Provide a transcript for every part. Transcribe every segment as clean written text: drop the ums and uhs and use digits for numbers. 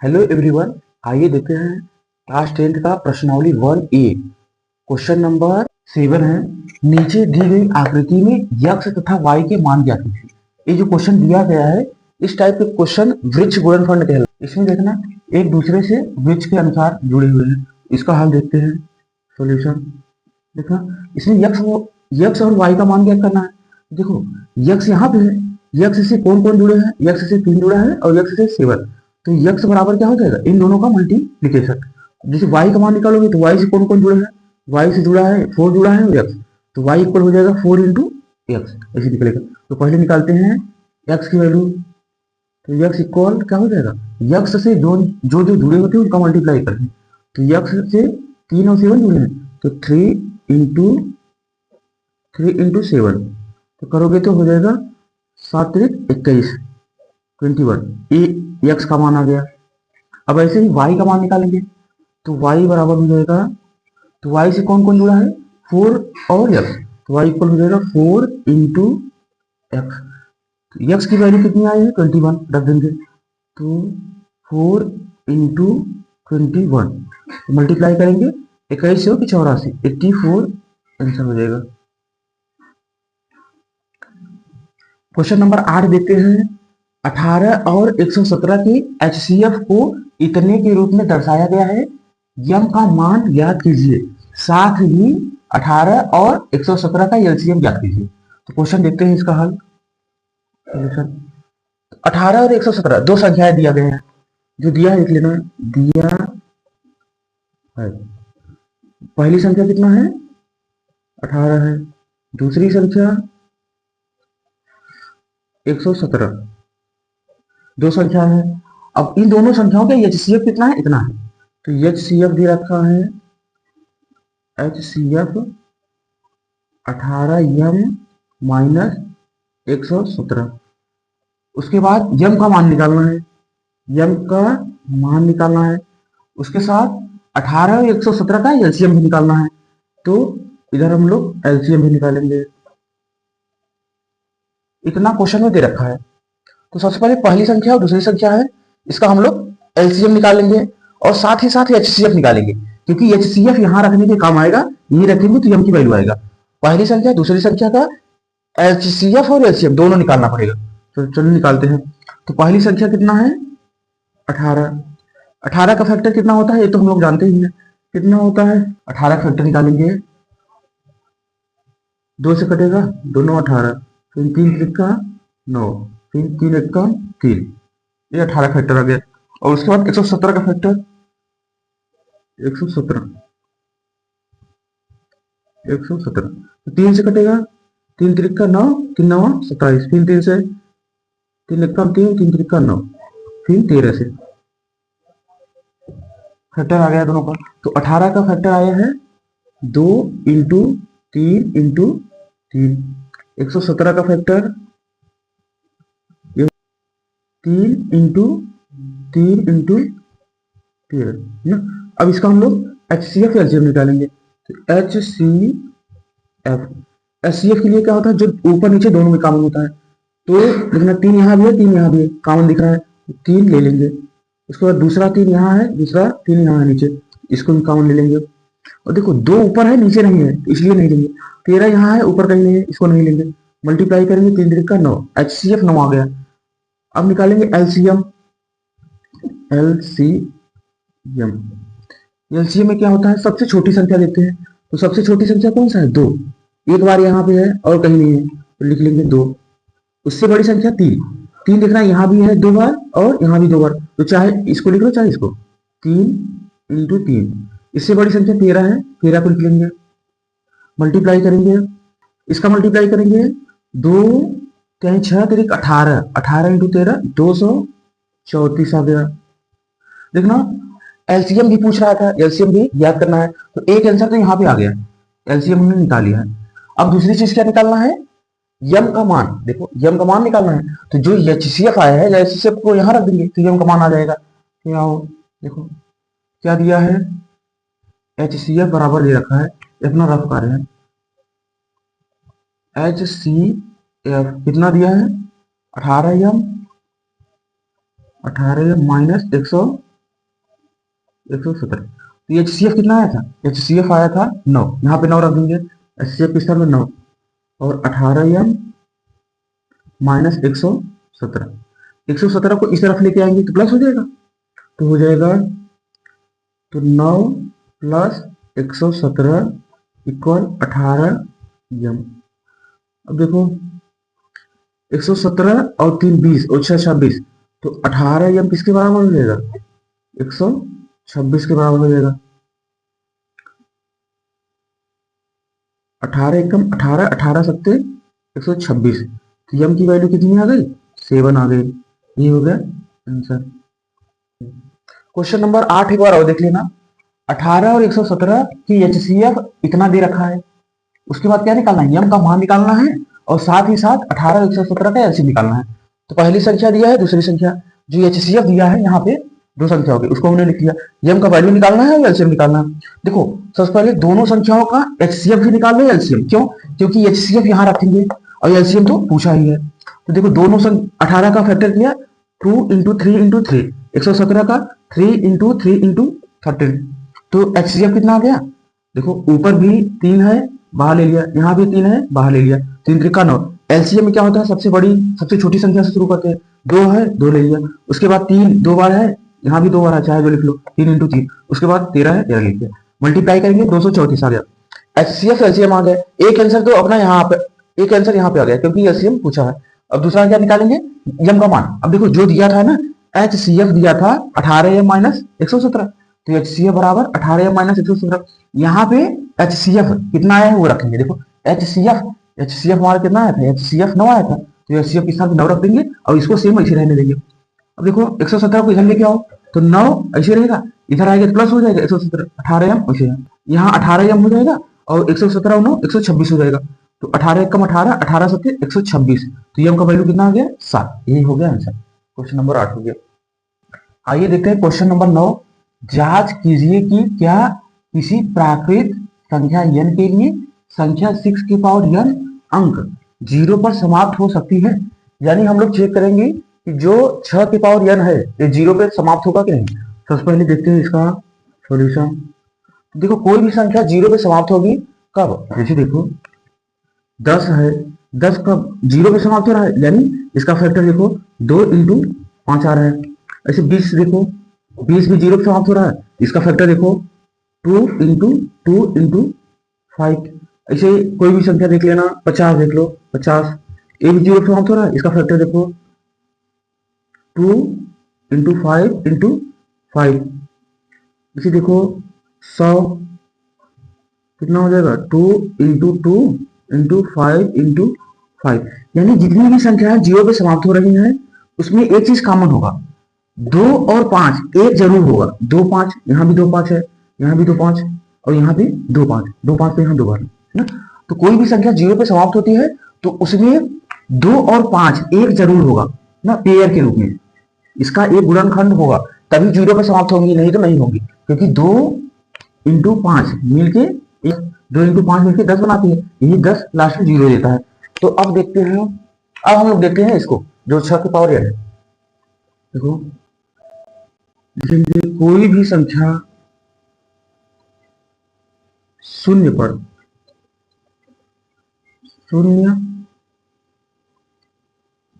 Hello everyone. आइए देखते हैं क्लास 10 का प्रश्नावली 1A। क्वेश्चन नंबर 7 है। नीचे दी गई आकृति में यक्ष तथा वाई के मान ज्ञात कीजिए। ये जो क्वेश्चन दिया गया है इस टाइप के क्वेश्चन वृक्ष गुणनफल कहलाते हैं। इसमें देखना एक दूसरे से वृक्ष के अनुसार जुड़े हुए हैं। इसका हल देखते हैं। सॉल्यूशन देखना, इसमें यक्ष और वाई का मान ज्ञात करना है। देखो यक्ष यहाँ पे है, यक्ष से कौन कौन जुड़े हैं, यक्ष से 3 जुड़ा है और यक्ष से 7। तो यक्ष बराबर क्या हो जाएगा, इन दोनों का मल्टीप्लीकेशन। जैसे y का मान निकालोगे तो y से कौन कौन जुड़ा है, y से जुड़ा है 4 जुड़ा है और x, तो y इक्वल हो जाएगा 4 इंटू एक्स, ऐसे निकलेगा। तो पहले निकालते हैं x की वैल्यू। तो x इक्वल क्या हो जाएगा, यक्ष से जो जो जो जुड़े होते हैं उनका मल्टीप्लाई करते हैं। तो यक्ष से 3 और 7 जुड़े हैं तो 3 इंटू 7 तो करोगे तो हो जाएगा 7 त्रिक 21 21। ये x का मान आ गया। अब ऐसे ही y का मान निकालेंगे तो y बराबर हो जाएगा, तो y से कौन कौन जुड़ा है 4 और x, तो y इक्वल हो जाएगा 4 इंटू एक्स। तो x की वैल्यू कितनी आई है 21 रख देंगे, तो 4 इंटू 21 मल्टीप्लाई करेंगे 21 से 84 84 आंसर हो जाएगा। क्वेश्चन नंबर 8 देखते हैं। 18 और 117 के HCF को इतने के रूप में दर्शाया गया है, यम का मान ज्ञात कीजिए। साथ ही 18 और 117 का एलसीएम ज्ञात कीजिए। तो क्वेश्चन देखते हैं इसका हल। 18 और 117 दो संख्याएं दिया गया है, जो दिया है लिख लेना। दिया है पहली संख्या कितना है 18 है, दूसरी संख्या 117, दो संख्या है। अब इन दोनों संख्याओं का एचसीएफ कितना है, इतना है। तो एचसीएफ दे रखा है, एचसीएफ 18 यम माइनस 117। उसके बाद यम का मान निकालना है, यम का मान निकालना है। उसके साथ 18 और 117 का एलसीएम भी निकालना है। तो इधर हम लोग एलसीएम भी निकालेंगे। इतना क्वेश्चन में दे रखा है। तो सबसे पहले पहली संख्या और दूसरी संख्या है, इसका हम लोग एलसीएम निकालेंगे और साथ ही साथ एचसीएफ निकालेंगे, क्योंकि एचसीएफ यहाँ रखने के काम आएगा। ये रखेंगे तो यम की वैल्यू आएगा। पहली संख्या दूसरी संख्या का एचसीएफ और एलसीएम दोनों निकालना पड़ेगा। तो चलो निकालते हैं। तो पहली संख्या कितना है 18। 18 का फैक्टर कितना होता है ये तो हम लोग जानते ही हैं, कितना होता है 18 का फैक्टर निकालेंगे, 2 से कटेगा दोनों 18, फिर 3 त्रिका 9, फिर 3 एक्का 3, ये 18 फैक्टर आ गया। और उसके बाद 117 का फैक्टर 117 तो 3 से कटेगा, 3 त्रिका 9, 3 9 27, फिर 3 से 3 एक्का 3, 3 त्रिका 9, फिर 13 से फैक्टर आ गया दोनों का। तो 18 का फैक्टर आया है 2 इंटू 3 इंटू 3। 117 का फैक्टर 3 इंटू 3 इंटू 13 ना। अब इसका हम लोग एचसीएफ एलसीएम निकालेंगे। तो एचसीएफ के लिए क्या होता है, जो ऊपर नीचे दोनों में कॉमन होता है। तो देखना 3 यहाँ भी है 3 यहाँ भी है, कॉमन दिख रहा है, 3 ले लेंगे। उसके बाद दूसरा 3 यहाँ है, दूसरा 3 यहाँ है नीचे, इसको भी कॉमन ले लेंगे। और देखो 2 ऊपर है नीचे नहीं है, तो इसलिए नहीं लेंगे। 13 यहाँ है ऊपर कहीं नहीं है, इसको नहीं लेंगे। मल्टीप्लाई करेंगे 3 त्रिक का 9, एचसीएफ 9 आ गया। अब निकालेंगे एलसीएम। एलसीएम एलसीएम में क्या होता है, सबसे छोटी संख्या देते हैं। तो सबसे छोटी संख्या कौन सा है 2, एक बार यहाँ पे है और कहीं नहीं है, तो लिख लेंगे 2। उससे बड़ी संख्या 3, 3 देखना यहाँ भी है 2 बार और यहाँ भी 2 बार, तो चाहे इसको लिख लो चाहे इसको, 3 इंटू 3। इससे बड़ी संख्या 13 है, 13 को लिख लेंगे। मल्टीप्लाई करेंगे, इसका मल्टीप्लाई करेंगे 2 कहीं 6 तरीक 18, 18 इंटू 13 234 आ गया। देखना एलसीएम भी पूछ रहा था, एलसीएम भी याद करना है। तो एक आंसर तो यहाँ पे आ गया, एलसीएम हमने निकाल लिया है। अब दूसरी चीज क्या निकालना है, यम का मान। देखो यम का मान निकालना है, तो जो एचसीएफ आया है एचसीएफ को यहाँ रख देंगे तो यम का मान आ जाएगा। तो यहाँ देखो क्या दिया है, एचसीएफ बराबर दे रखा है, अपना रफ कार्य है। एचसीएफ कितना दिया है 18 यम माइनस 117। तो एच सी एफ कितना आया था? एच सी एफ आया था 9, यहाँ पे 9 रख देंगे। एच सी एफ किस तरह में 9 और 18m माइनस 117। 117 को इस तरफ लेके आएंगे तो प्लस हो जाएगा, तो हो जाएगा तो 9 प्लस 117 इक्वल 18m। अब देखो 117 और 3 20 और 6 26, तो 18m किसके बराबर हो जाएगा? 126 के बराबर हो जाएगा। 18 एकम 18, 18 सत्ते 126, तो यम की वैल्यू कितनी आ गई? 7 आ गई। ये हो गया आंसर। क्वेश्चन नंबर 8 एक बार और देख लेना। 18 और 117 की एचसीएफ इतना दे रखा है, उसके बाद क्या निकालना है? यम का मान निकालना है और साथ ही साथ 18 और 117 का एलसीएम निकालना है। तो पहली संख्या दिया है, दूसरी संख्या, जो एचसीएफ दिया है यहाँ पे दो संख्या होगी, उसको हमने लिख लिया। यम का वैल्यू निकालना है और एलसीएम निकालना है। देखो सबसे पहले दोनों संख्याओं का एचसीएफ भी निकाल लो, एलसीएम। क्यों? क्योंकि एचसीएफ यहाँ रखेंगे और एलसीएम तो पूछा ही है। तो देखो दोनों 18 का फैक्टर किया 2 इंटू 3 इंटू 3, 117 का 3 इंटू 3 इंटू 13, तो एचसीएफ कितना आ गया? देखो ऊपर भी 3 है, बाहर ले लिया, यहाँ भी 3 है, बाहर ले लिया, 3 त्रिका 9। एलसीएम में क्या होता है? सबसे बड़ी सबसे छोटी संख्या से शुरू करते हैं। 2 है, 2 ले लिया, उसके बाद 3 2 बार है, यहाँ भी 2 बार है, चाहे जो लिख लो, 3 इंटू 3, उसके बाद 13 है, 13 लिख दिया, मल्टीप्लाई करेंगे 234 आ गया। एचसीएफ एलसीएम आ गया। एक आंसर तो अपना यहाँ पे, एक आंसर यहाँ पे आ गया क्योंकि एलसीएम पूछा है। अब दूसरा क्या निकालेंगे? यम का मान। अब देखो जो दिया था ना, एच सी एफ दिया था 18m माइनस 117, तो एच सी एफ बराबर 18m माइनस 117। यहाँ पे एच सी एफ कितना आया है वो रखेंगे। देखो एच सी एफ हमारा कितना आया था? एच सी एफ 9 आया था, तो एच सी एफ के साथ 9 रख देंगे और इसको सेम ऐसे रहने देंगे। अब देखो 117 को इधर लेके आओ तो 9 ऐसे रहेगा, इधर आएगा तो प्लस हो जाएगा 117, 18m ऐसे, यहाँ 18m हो जाएगा और 117 और 9 126 हो जाएगा। तो 18 कम 18, 18 सत्ते 126, तो यम का वैल्यू कितना आ गया? 7। यही हो गया आंसर। क्वेश्चन नंबर 8 हो गया। आइए देखते हैं क्वेश्चन नंबर 9। जांच कीजिए कि क्या किसी प्राकृत संख्या n के लिए संख्या 6 की पावर n अंक 0 पर समाप्त हो सकती है। यानी हम लोग चेक करेंगे कि जो 6 की पावर n है ये 0 पे समाप्त होगा कि नहीं। सबसे पहले देखते हैं इसका सॉल्यूशन। देखो कोई भी संख्या 0 पे समाप्त होगी कब? जैसे देखो 10 है, 10 कब 0 पे समाप्त हो रहा है, यानी इसका फैक्टर देखो 2 इंटू 5 आ रहा है। ऐसे 20 देखो, 20 भी 0 पे समाप्त हो रहा है, इसका फैक्टर देखो 2 इंटू 2 इंटू 5। ऐसे कोई भी संख्या देख लेना, 50 देख लो, 50 ये भी 0 पे समाप्त हो रहा है, इसका फैक्टर देखो 2 इंटू 5 इंटू 5। इसे देखो 100 कितना हो जाएगा? 2 इंटू 2 इंटू 5 इंटू 5। यानी जितनी भी संख्या है 0 पे समाप्त हो रही है उसमें एक चीज कॉमन होगा, 2 और 5 एक जरूर होगा। 2 5, यहाँ भी 2 5 है, यहाँ भी 2 5 और यहाँ भी 2 5, 2 5 पे यहाँ 2 बार है ना। तो कोई भी संख्या 0 पे समाप्त होती है तो उसमें 2 और 5 एक जरूर होगा ना, पेयर के रूप में इसका एक गुणनखंड होगा, तभी 0 पे समाप्त होंगी, नहीं तो नहीं होंगी। क्योंकि 2 इंटू 5 मिलके 2 इंटू 5 मिलके 10 बनाती है, यही 10 लास्ट में 0 देता है। तो अब देखते हैं, अब हम लोग देखते हैं इसको जो 6 की पावर n है। देखो लिखेंगे कोई भी संख्या शून्य पर, शून्य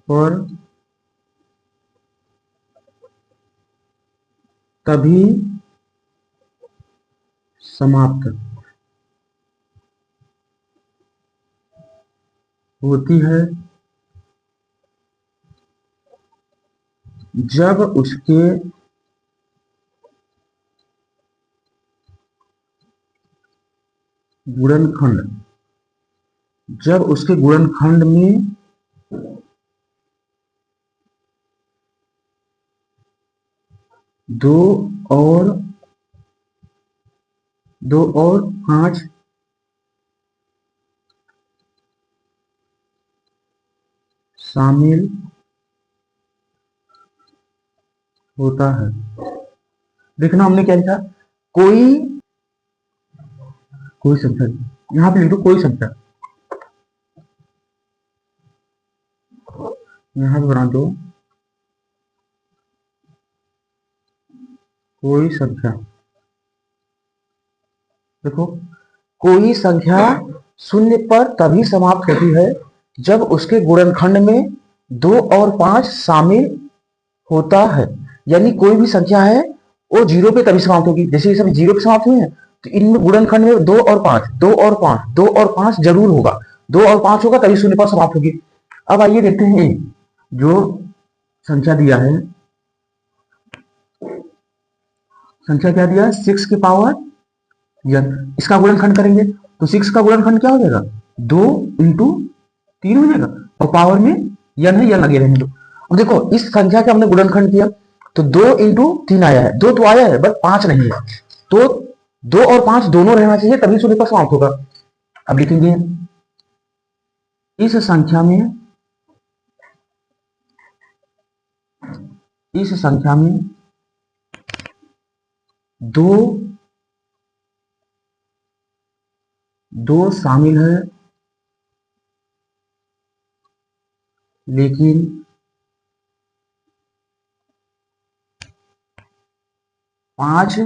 पर तभी समाप्त होती है जब उसके गुणनखंड, जब उसके गुणनखंड में दो और 5 शामिल होता है। देखना हमने क्या लिखा, कोई कोई संख्या, यहाँ पे लिख दो कोई संख्या, यहाँ पे बना दो कोई संख्या देखो, कोई संख्या शून्य पर तभी समाप्त होती है जब उसके गुणनखंड में 2 और 5 शामिल होता है। यानी कोई भी संख्या है वो जीरो पे तभी समाप्त होगी। जैसे ये सब जीरो पे समाप्त हुए हैं तो इनमें गुणनखंड में 2 और 5, 2 और 5, 2 और 5 जरूर होगा। 2 और 5 होगा तभी शून्य पर समाप्त होगी। अब आइए देखते हैं जो संख्या दिया है, संख्या क्या दिया है, 6 की पावर n। इसका गुणनखंड करेंगे तो 6 का गुणनखंड क्या हो जाएगा, 2 इंटू 3 हो जाएगा, और पावर में n है, n लगे रहेंगे। अब देखो इस संख्या का हमने गुणनखंड किया तो 2 इंटू 3 आया है, 2 तो आया है बट 5 नहीं है, तो 2 और 5 दोनों रहना चाहिए तभी शून्य पर समाप्त होगा। अब लिखेंगे इस संख्या में, इस संख्या में 2 शामिल है लेकिन 5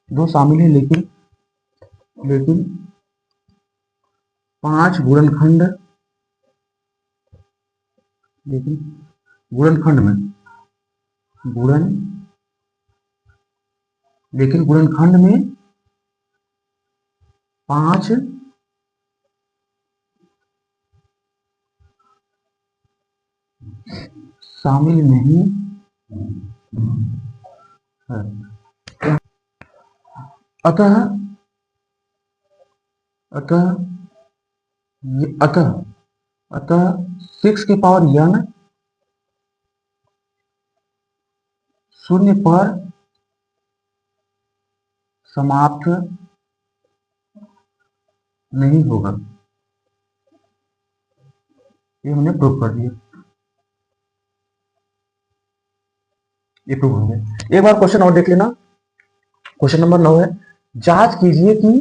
2 शामिल है लेकिन 5 गुणनखंड, लेकिन गुणनखंड में लेकिन गुणनखंड में 5 शामिल नहीं है। अतः अतः अतः अतः 6 की पावर n शून्य पर समाप्त नहीं होगा। ये हमने प्रूव कर दिया, ये प्रूव हो गया। एक बार क्वेश्चन और देख लेना, क्वेश्चन नंबर 9 है, जांच कीजिए कि,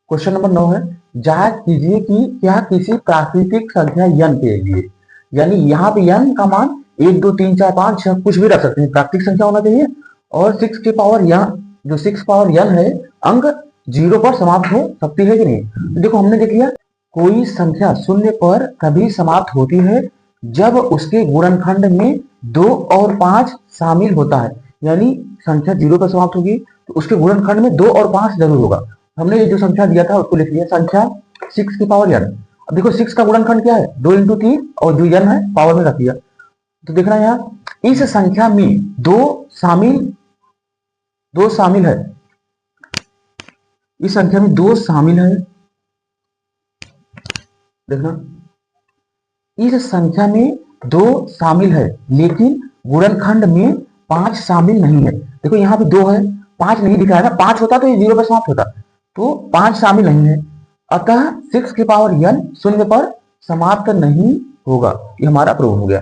क्वेश्चन नंबर 9 है, जांच कीजिए कि क्या किसी प्राकृतिक संख्या n के लिए, यानी यहाँ पे n का मान 1 2 3 4 5 6 कुछ भी रख सकते हैं, प्राकृतिक संख्या होना चाहिए, और 6 की पावर n, जो 6 पावर n है, अंक 0 पर समाप्त हो सकती है कि नहीं। तो देखो हमने देख लिया, कोई संख्या शून्य पर तभी समाप्त होती है जब उसके गुणनखंड में 2 और 5 शामिल होता है। यानी संख्या 0 पर समाप्त होगी तो उसके गुणनखंड में 2 और 5 जरूर होगा। हमने ये जो संख्या दिया था उसको लिख लिया, संख्या 6 की पावर n। अब देखो 6 का गुणनखंड क्या है, 2 इंटू 3, और जो n है पावर में रख दिया। तो देखना यहाँ इस संख्या में 2 शामिल है, इस संख्या में 2 शामिल है। देखना इस संख्या में 2 शामिल है लेकिन गुणनखंड में 5 शामिल नहीं है। देखो यहाँ पे 2 है, 5 नहीं दिखा है ना, 5 होता तो ये 0 पर समाप्त होता, तो 5 शामिल नहीं है। अतः 6 की पावर n शून्य पर समाप्त नहीं होगा। ये हमारा प्रूव हो गया।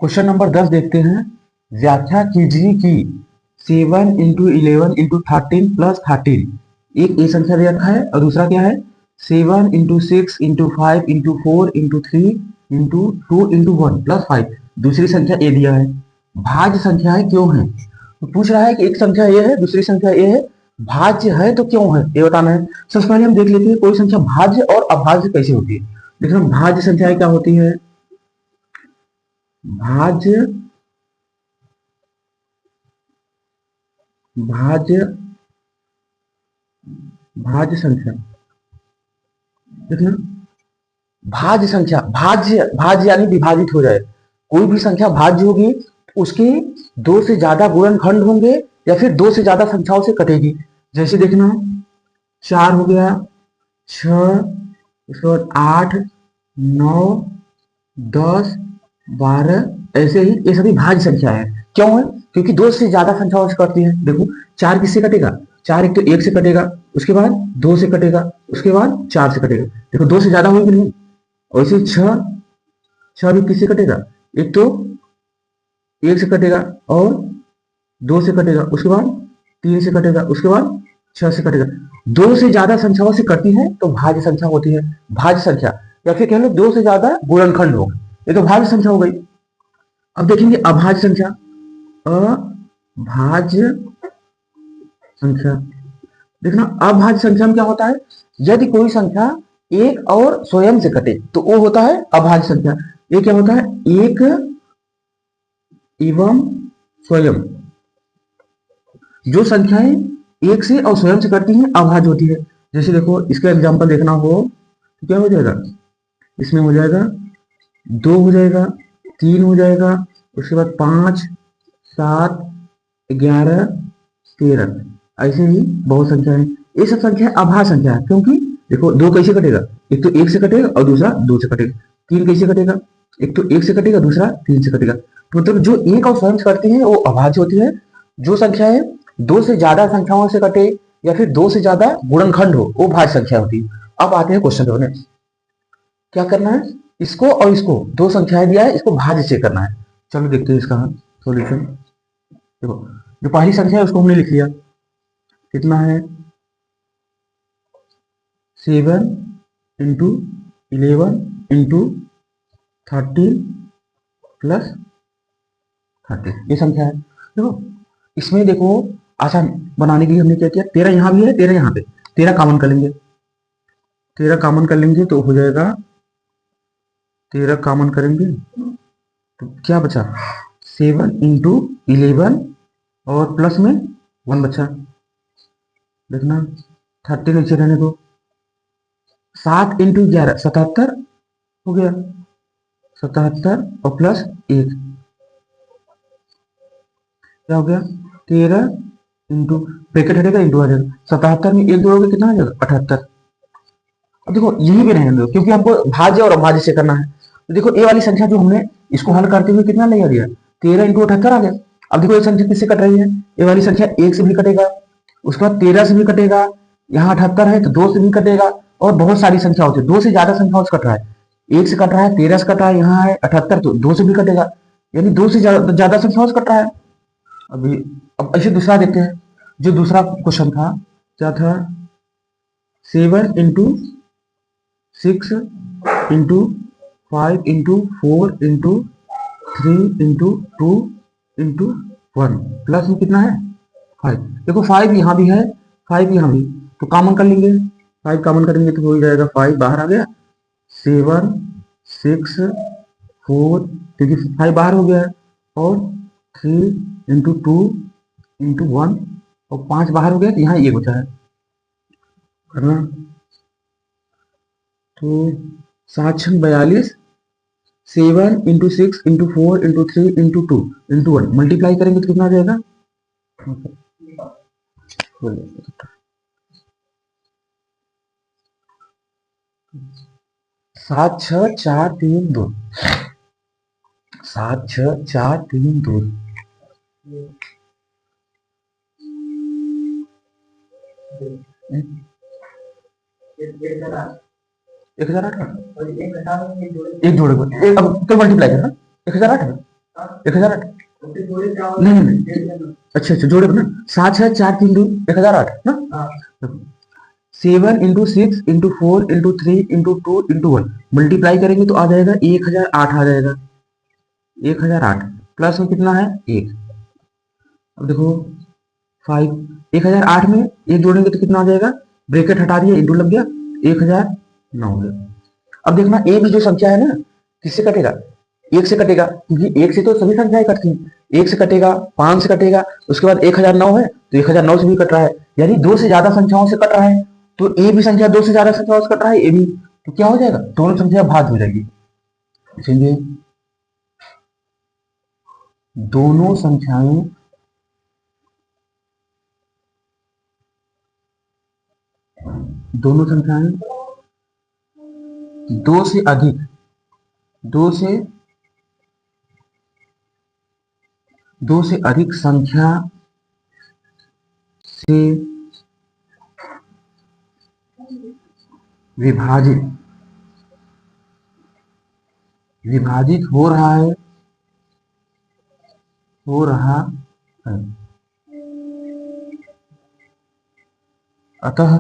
क्वेश्चन नंबर 10 देखते हैं, व्याख्या कीजिए कि 7 इंटू 11 इंटू 13 प्लस 13, एक ये संख्या दे रखा है और दूसरा क्या है 7 into 6 into 5 into 4 into 3 into 2 into 1 plus 5, दूसरी संख्या ए दिया है। भाज्य संख्याएं क्यों है, तो पूछ रहा है कि एक संख्या ए है दूसरी संख्या ए है, भाज्य है तो क्यों है ये बताना है। सबसे पहले हम देख लेते हैं कोई संख्या भाज्य और अभाज्य कैसे होती है। देखो भाज्य संख्याएं क्या होती है, भाज्य संख्या, देखना भाज्य संख्या, भाज्य यानी विभाजित हो जाए, कोई भी संख्या भाज्य होगी उसके 2 से ज्यादा गुणनखंड होंगे या फिर 2 से ज्यादा संख्याओं से कटेगी। जैसे देखना 4 हो गया, 6, उसके बाद 8, 9, 10, 12, ऐसे ही ये सभी भाज्य संख्या है। क्यों है, क्योंकि 2 से ज्यादा संख्याओं से कटती है। देखो 4 किससे कटेगा, 4 एक तो 1 से कटेगा, उसके बाद 2 से कटेगा, उसके बाद 4 से कटेगा। देखो 2 से ज्यादा होगी नहीं, और इसे 6 भी किससे कटेगा, एक तो 1 से कटेगा और 2 से कटेगा, उसके बाद 3 से कटेगा, उसके बाद 6 से कटेगा। 2 से ज्यादा संख्याओं से कटती है तो भाज्य संख्या होती है भाज्य संख्या, या फिर कह लो 2 से ज्यादा गुणनखंड हो, ये तो भाज्य संख्या हो गई। अब देखेंगे अभाज्य संख्या, अभाज्य संख्या। देखना अभाज्य संख्या में क्या होता है, यदि कोई संख्या एक और स्वयं से कटे तो वो होता है अभाज्य संख्या। ये क्या होता है, एक एवं स्वयं। जो संख्याएं एक से और स्वयं से कटती हैं अभाज्य होती है। जैसे देखो इसका एग्जांपल देखना हो तो क्या हो जाएगा, इसमें हो जाएगा 2 हो जाएगा, 3 हो जाएगा, उसके बाद 5, 7, 11, 13, ऐसे ही बहुत संख्याएं। ये सब संख्या अभाज्य संख्या है, क्योंकि देखो 2 कैसे कटेगा, एक तो 1 से कटेगा और दूसरा 2 से कटेगा। 3 कैसे कटेगा, एक तो 1 से कटेगा, दूसरा 3 से कटेगा। तो मतलब जो एक और स्वयं से करती है वो अभाज्य होती है। जो संख्याएं 2 से ज्यादा संख्याओं से कटे या फिर 2 से ज्यादा गुणनखंड हो वो भाज्य संख्या होती है। अब आते हैं क्वेश्चन होने, क्या करना है, इसको और इसको दो संख्याएं दिया है, इसको भाज्य से करना है। चलो देखते हैं इसका सॉल्यूशन। देखो जो पहली संख्या है उसको हमने लिख लिया, कितना है 7 इंटू 11 इंटू 13 प्लस 30, ये संख्या है। देखो इसमें देखो आसान बनाने के लिए हमने क्या किया, 13 यहाँ भी है, 13 यहाँ पे, 13 कॉमन कर लेंगे, 13 कॉमन कर लेंगे तो हो जाएगा 13 कॉमन करेंगे तो क्या बचा 7 इंटू 11 और प्लस में 1 बचा। देखना 30 नीचे रहने दो, 7 इंटू 11 77 हो गया, 77 और प्लस 1 क्या हो गया 13 इंटू ब्रैकेट हटेगा इंटू आ जाएगा, 77 में 1 जोड़ोगे कितना आ जाएगा 78। अब देखो यही भी रहने दो क्योंकि हमको भाज्य और अभाज्य से करना है। तो देखो ये वाली संख्या जो हमने इसको हल करते हुए कितना ले गया 13 इंटू 78 आ गया। अब देखो ये संख्या किससे कट रही है, ये वाली संख्या 1 से भी कटेगा, उसके बाद 13 से भी कटेगा, यहाँ 78 है तो 2 से भी कटेगा, और बहुत सारी संख्या होती है 2 से ज्यादा संख्याओं से कट रहा है, 1 से कट रहा है, 13 से कट रहा है, यहाँ है 78 तो 2 से भी कटेगा, यानी 2 से ज्यादा संख्याओं से कट रहा है। अभी अब ऐसे दूसरा देखते हैं, जो दूसरा क्वेश्चन था क्या था 7 into 6 into 5 into 4 into 3 into 2 into 1 plus में कितना है 5। देखो 5 यहाँ भी है, 5 यहाँ भी, तो कॉमन कर लेंगे, 5 कॉमन करेंगे तो हो जाएगा 5 बाहर आ गया, 7 6 4 क्योंकि 5 बाहर हो गया है, और 3 इंटू 2 इंटू 1 और 5 बाहर हो गया तो यहाँ ये बचा है करना। तो 7 6 42, 7 into 6 into 4 into 3 into 2 into 1 multiply करेंगे तो कितना आ जाएगा 7 6 4 3 2, 7 6 4 3 2, 1008 एक जोड़े अब तो मल्टीप्लाई करना 1008 1008 नहीं नहीं अच्छा जोड़े ना 7 6 4 3 2 1008 ना। 7 into 6 into 4 into 3 into 2 into 1 multiply करेंगे तो आ जाएगा 1008 आ जाएगा, 1008 प्लस में कितना है 1। अब देखो 5 1008 में 1 जोड़ेंगे तो कितना आ जाएगा, ब्रैकेट हटा दिया इंटू लग गया 1009 हो गया। अब देखना ए भी जो संख्या है ना किससे कटेगा, 1 से कटेगा, क्योंकि 1 से तो सभी संख्याएं कटती हैं, 1 से कटेगा, 5 से कटेगा, उसके बाद 1009 है तो 1009 से भी कट रहा है, यानी 2 से ज्यादा संख्याओं से कट रहा है। तो ए भी संख्या 2 से ज्यादा संख्याओं से कट रहा है, ए भी, तो क्या हो जाएगा दोनों संख्या भाज्य हो जाएगी। इसलिए दोनों संख्याएं दो से अधिक दो से अधिक संख्या से विभाजित हो रहा है अतः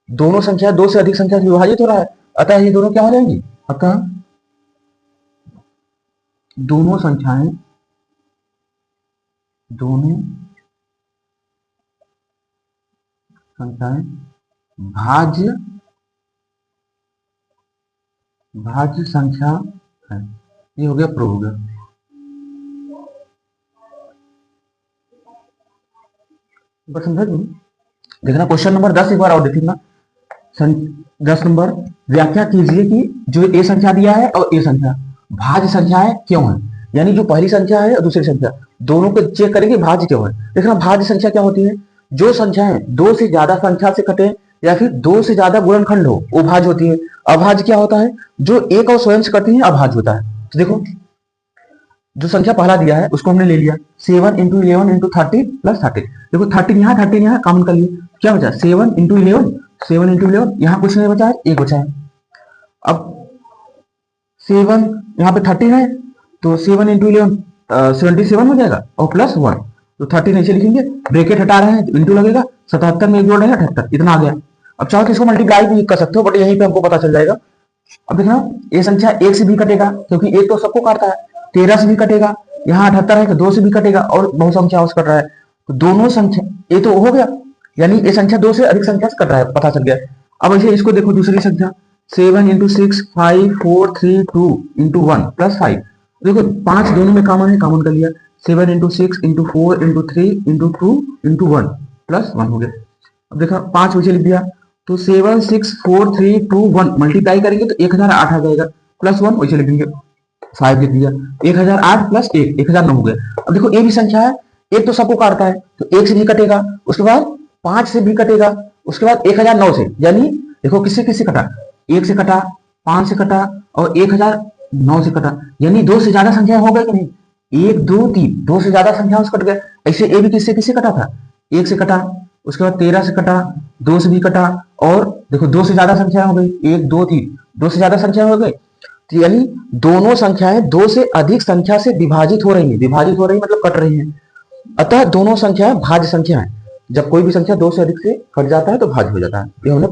दोनों संख्या 2 से अधिक संख्या से विभाजित हो रहा है, अतः ये दोनों क्या हो जाएंगी, अतः दोनों संख्याएं दोनों संख्याएं भाज्य संख्या है। ये हो गया प्रूव हो गया। समझा देखना क्वेश्चन नंबर 10 एक बार और देखिए ना। 10 नंबर, व्याख्या कीजिए कि जो ए संख्या दिया है और ए संख्या भाज्य संख्याएं क्यों है। यानी जो पहली संख्या है और दूसरी संख्या दोनों को चेक करेंगे भाज्य क्यों है। देखना भाज्य संख्या क्या होती है, जो संख्याएं दो से ज्यादा संख्या से कटे या फिर दो से ज्यादा गुणनखंड हो वो भाज्य होती है। अभाज्य क्या होता है, जो एक और स्वयं से कटती है अभाज्य होता है। तो देखो जो संख्या पहला दिया है उसको हमने ले लिया 7 इंटू 11 इंटू 30 प्लस 30। देखो 30 यहाँ कॉमन कर लिए, क्या बचा 7 इंटू 11, 7 इंटू 11 यहाँ कुछ नहीं बचा है, एक बचा है। अब 7 यहाँ पे 30 है तो 7 इंटू 11 77 हो जाएगा और प्लस 1, तो 30 नीचे लिखेंगे, ब्रैकेट हटा रहे हैं तो इंटू लगेगा, 77 में एक जोड़ रहेगा 78, इतना आ गया। अब चाहो तो इसको मल्टीप्लाई भी कर सकते हो बट यहीं पे हमको पता चल जाएगा। अब देखना ये संख्या 1 से भी कटेगा क्योंकि 1 तो सबको काटता है, 13 से भी कटेगा, यहाँ 78 है तो 2 से भी कटेगा और बहुत संख्या से कट रहा है, तो दोनों संख्या ये तो हो गया, यानी ये संख्या 2 से अधिक संख्या से कट रहा है, पता चल गया। अब ऐसे इसको देखो दूसरी संख्या 7 इंटू 6 5 4 3 2 इंटू 1 प्लस 5। देखो 5 दोनों में कॉमन है, कॉमन कर लिया 7 into 6 into 4 into 3 into 2 into 1 plus 1 हो गया। अब देखा 5 नीचे लिख दिया तो 7 6 4 3 2 1 मल्टीप्लाई करेंगे तो 1008 आ जाएगा, प्लस 1 वैसे लिखेंगे 5 लिख दिया, 1008 प्लस 1 1009 हो गया। अब देखो ये भी संख्या है, एक तो सबको काटता है तो 1 से भी कटेगा, उसके बाद 5 से भी कटेगा, उसके बाद 1009 से, यानी देखो किससे किससे कटा, 1 से कटा, 5 से कटा और 1009 से कटा, यानी 2 से ज्यादा संख्या हो गई कि नहीं, 1 2 3 2 से ज्यादा संख्या कट गया। ऐसे ए भी किससे किससे कटा था, 1 से कटा, उसके बाद 13 से कटा, 2 से भी कटा और देखो 2 से ज्यादा संख्या हो गई, 1 2 3 2 से ज्यादा संख्या हो गई, तो यानी दोनों संख्याएं 2 से अधिक संख्या से विभाजित हो रही है, मतलब कट रही है। अतः दोनों संख्याएं भाज्य संख्या है, जब कोई भी संख्या 2 से अधिक से कट जाता है तो भाज्य हो जाता है। ये हमने